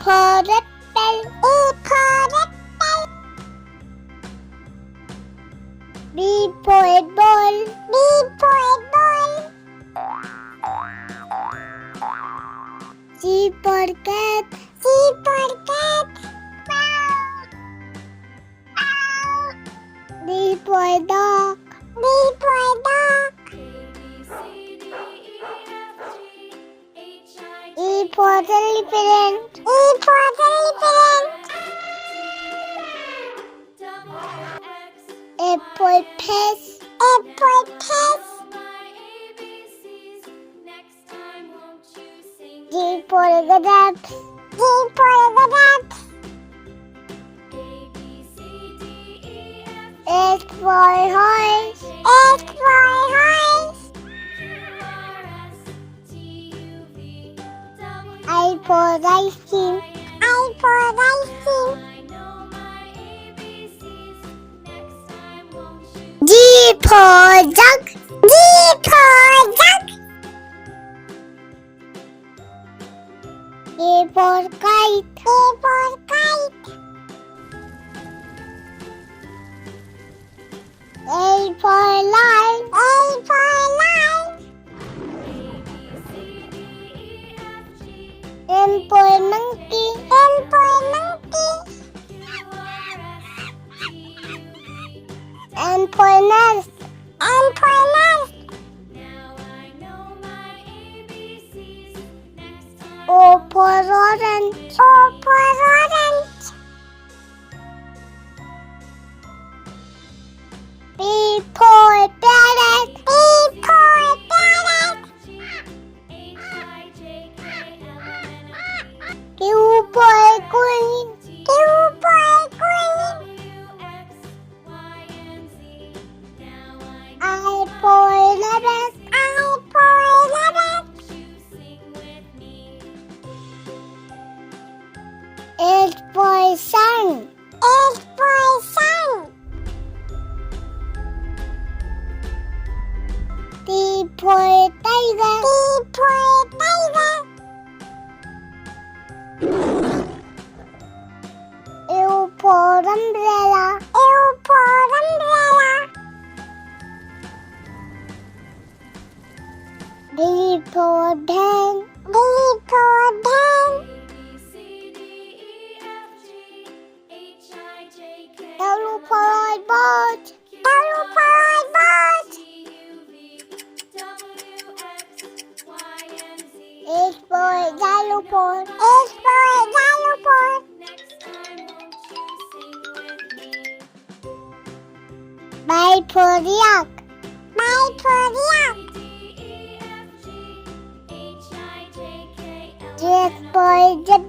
for apple. A for apple. B for ball. B for ball. C for cat. C for cat. D for dog. D for dog. E for elephant. E for elephant. F for pest. F for pest. G for grapes. G for grapes. H for horse. H for horse. I for ice cream. I for ice cream. D for duck. D for duck. A for kite. A for kite. A for lion. A for lion. M for monkey. M for monkey. N for nest. N for nest. O for orange. O for orange. P for parrot. P for parrot. Q for queen. Q for queen. I for rabbit. I for rabbit. S for sun. S for sun. T for tiger. T for tiger. U for umbrella. U for umbrella. D for den. D for den. W for boat. W for boat. H for xylophone. H for xylophone. Y for yak. Y for yak. Z for zebra.